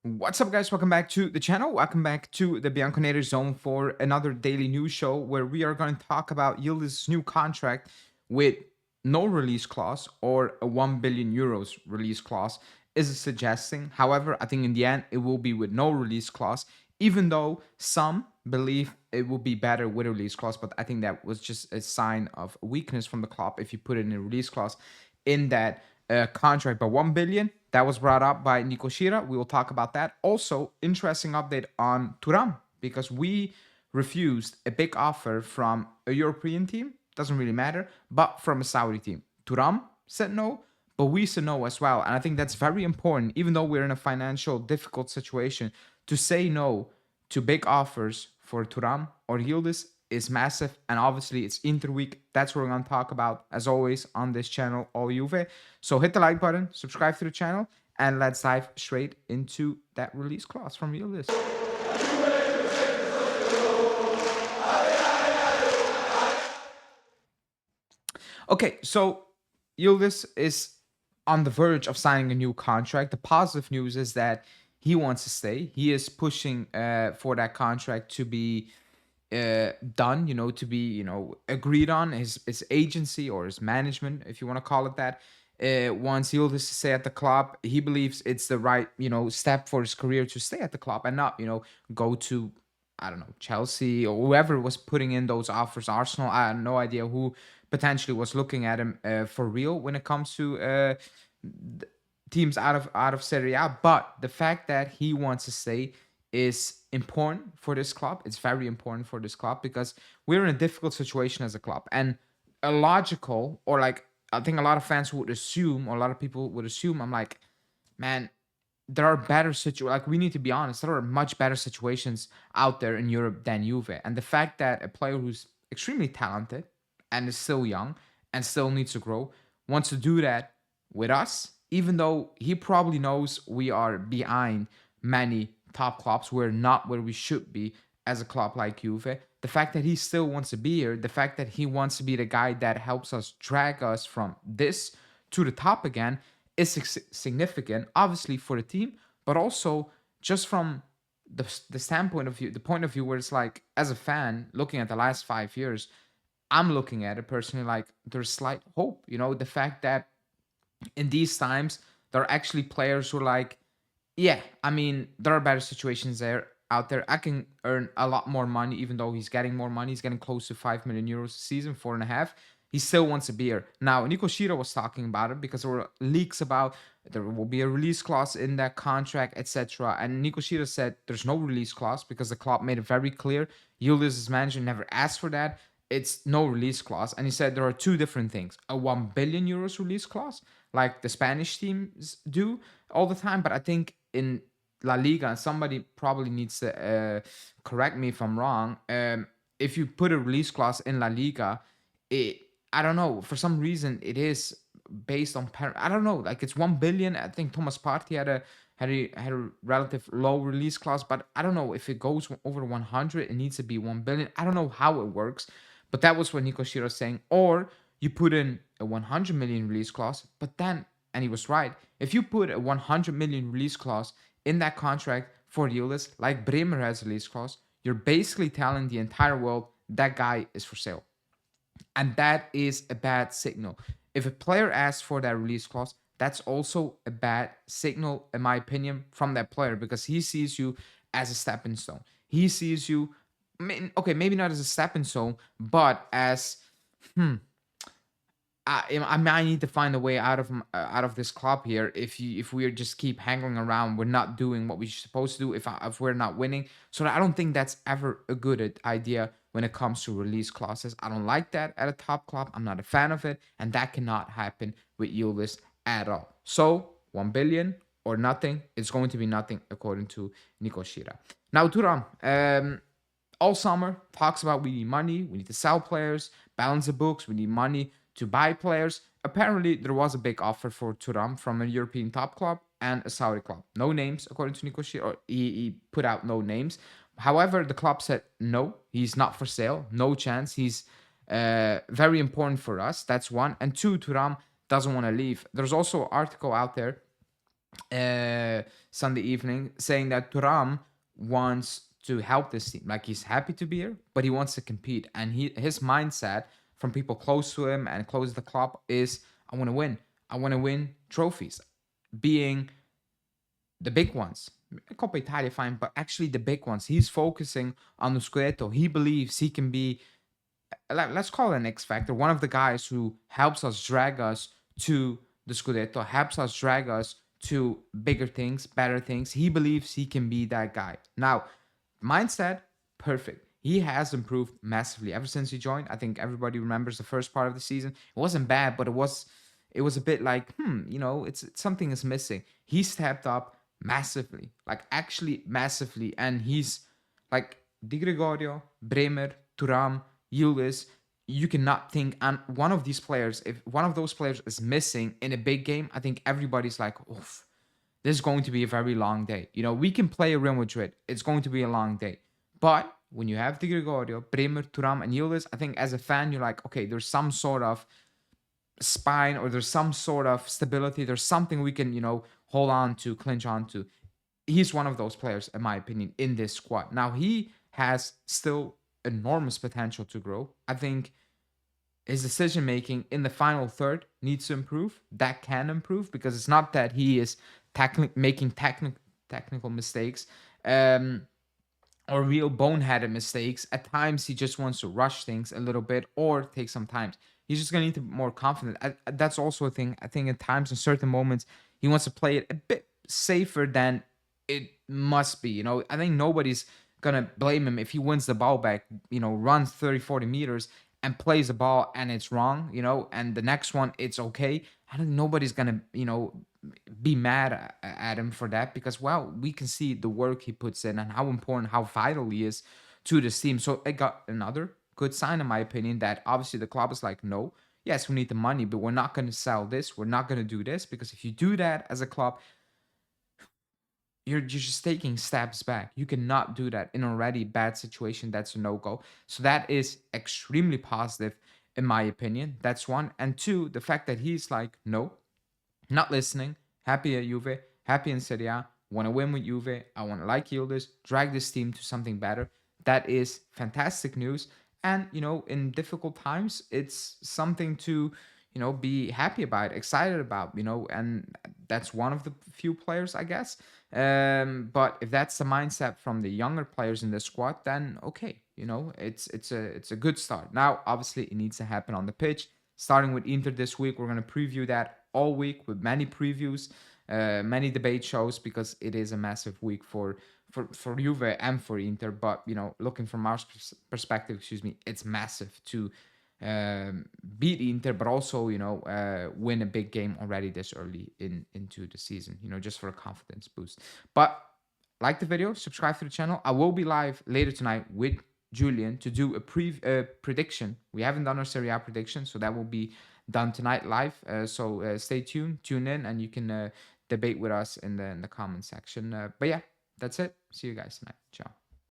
What's up, guys? Welcome back to the channel. Welcome back to the Bianconeri zone for another daily news show where we are going to talk about Yildiz's new contract with no release clause or a 1 billion euros release clause is suggesting. However, I think in the end it will be with no release clause, even though some believe it will be better with a release clause. But I think that was just a sign of weakness from the club if you put in a release clause in that contract. But 1 billion, that was brought up by Nico Shira. We will talk about that. Also, interesting update on Thuram, because we refused a big offer from a European team, doesn't really matter, but from a Saudi team. Thuram said no, but we said no as well. And I think that's very important, even though we're in a financial difficult situation, to say no to big offers for Thuram or Yildiz is massive. And obviously it's Inter week. That's what we're going to talk about, as always, on this channel, all Juve. So hit the like button, subscribe to the channel, and let's dive straight into that release clause from Yildiz. Okay, so Yildiz is on the verge of signing a new contract. The positive news is that he wants to stay. He is pushing for that contract to be done, to be, agreed on. His agency or his management, if you want to call it that, wants Yildiz to stay at the club. He believes it's the right, step for his career to stay at the club and not, go to, I don't know, Chelsea or whoever was putting in those offers. Arsenal, I have no idea who potentially was looking at him for real when it comes to teams out of Serie A. But the fact that he wants to stay is important for this club. It's very important for this club because we're in a difficult situation as a club. And a logical, or like, I think a lot of fans would assume, or a lot of people would assume, I'm like, man, there are better situations. Like, we need to be honest, there are much better situations out there in Europe than Juve. And the fact that a player who's extremely talented and is still young and still needs to grow wants to do that with us, even though he probably knows we are behind many top clubs, we're not where we should be as a club like Juve. The fact that he still wants to be here, the fact that he wants to be the guy that helps us drag us from this to the top again is significant, obviously for the team, but also just from the standpoint of view, the point of view where it's like, as a fan looking at the last 5 years, I'm looking at it personally like there's slight hope. The fact that in these times there are actually players who are like, yeah, I mean, there are better situations out there. I can earn a lot more money, even though he's getting more money. He's getting close to 5 million euros a season, 4.5. He still wants a beer. Now, Nico Shira was talking about it because there were leaks about there will be a release clause in that contract, etc. And Nico Shira said there's no release clause because the club made it very clear. Yildiz's manager never asked for that. It's no release clause. And he said there are two different things. A 1 billion euros release clause, like the Spanish teams do all the time. But I think in La Liga, and somebody probably needs to correct me if I'm wrong, if you put a release clause in La Liga, I don't know, for some reason it is based on I don't know, like it's 1 billion. I think Thomas Partey had a relative low release clause, but I don't know if it goes over 100, it needs to be 1 billion. I don't know how it works, but that was what Nico Shira was saying. Or you put in a 100 million release clause, but then, and he was right, if you put a 100 million release clause in that contract for Yildiz, like Bremer has a release clause, you're basically telling the entire world that guy is for sale. And that is a bad signal. If a player asks for that release clause, that's also a bad signal, in my opinion, from that player, because he sees you as a stepping stone. He sees you, okay, maybe not as a stepping stone, but as, I might need to find a way out of this club here. If we just keep hanging around, we're not doing what we're supposed to do. If we're not winning, so I don't think that's ever a good idea when it comes to release clauses. I don't like that at a top club. I'm not a fan of it, and that cannot happen with Yildiz at all. So 1 billion or nothing. It's going to be nothing according to Nico Shira. Now Thuram, all summer talks about we need money, we need to sell players, balance the books, we need money to buy players. Apparently, there was a big offer for Thuram from a European top club and a Saudi club. No names, according to Nico Shira. He put out no names. However, the club said no, he's not for sale, no chance. He's very important for us. That's one. And two, Thuram doesn't want to leave. There's also an article out there Sunday evening, saying that Thuram wants to help this team. Like, he's happy to be here, but he wants to compete. And his mindset from people close to him and close to the club is, I want to win. I want to win trophies, being the big ones. Coppa Italia, fine, but actually the big ones. He's focusing on the Scudetto. He believes he can be, let's call it an X factor, one of the guys who helps us drag us to the Scudetto, helps us drag us to bigger things, better things. He believes he can be that guy. Now, mindset, perfect. He has improved massively ever since he joined. I think everybody remembers the first part of the season. It wasn't bad, but it was a bit like, it's something is missing. He stepped up massively, like actually massively, and he's like Di Gregorio, Bremer, Thuram, Yildiz. You cannot think, and one of these players, if one of those players is missing in a big game, I think everybody's like, oof, this is going to be a very long day. We can play Real Madrid. It's going to be a long day. But when you have Di Gregorio, Bremer, Thuram, and Yildiz, I think as a fan, you're like, okay, there's some sort of spine, or there's some sort of stability. There's something we can, hold on to, clinch on to. He's one of those players, in my opinion, in this squad. Now, he has still enormous potential to grow. I think his decision making in the final third needs to improve. That can improve, because it's not that he is making technical mistakes, or real boneheaded mistakes. At times, he just wants to rush things a little bit or take some time. He's just going to need to be more confident. That's also a thing. I think at times, in certain moments, he wants to play it a bit safer than it must be. I think nobody's going to blame him if he wins the ball back, runs 30, 40 meters and plays the ball and it's wrong, and the next one, it's okay. I think nobody's going to, be mad at him for that, because, well, we can see the work he puts in and how important, how vital he is to this team. So it got another good sign, in my opinion, that obviously the club is like, no, yes, we need the money, but we're not going to sell this. We're not going to do this, because if you do that as a club, you're just taking steps back. You cannot do that in already bad situation. That's a no-go. So that is extremely positive, in my opinion. That's one. And two, the fact that he's like, no, not listening, happy at Juve, happy in Serie A, want to win with Juve, I want to like Yildiz, drag this team to something better. That is fantastic news. And, in difficult times, it's something to, be happy about, excited about, and that's one of the few players, I guess. But if that's the mindset from the younger players in the squad, then okay, it's a good start. Now, obviously, it needs to happen on the pitch. Starting with Inter this week, we're going to preview that all week with many previews, many debate shows, because it is a massive week for Juve and for Inter. But looking from our perspective, it's massive to beat Inter, but also win a big game already this early into the season. Just for a confidence boost. But like the video, subscribe to the channel. I will be live later tonight with Julian to do a prediction. We haven't done our Serie A prediction, so that will be done tonight live. So stay tuned, tune in, and you can debate with us in the comment section. But yeah, that's it. See you guys tonight. Ciao.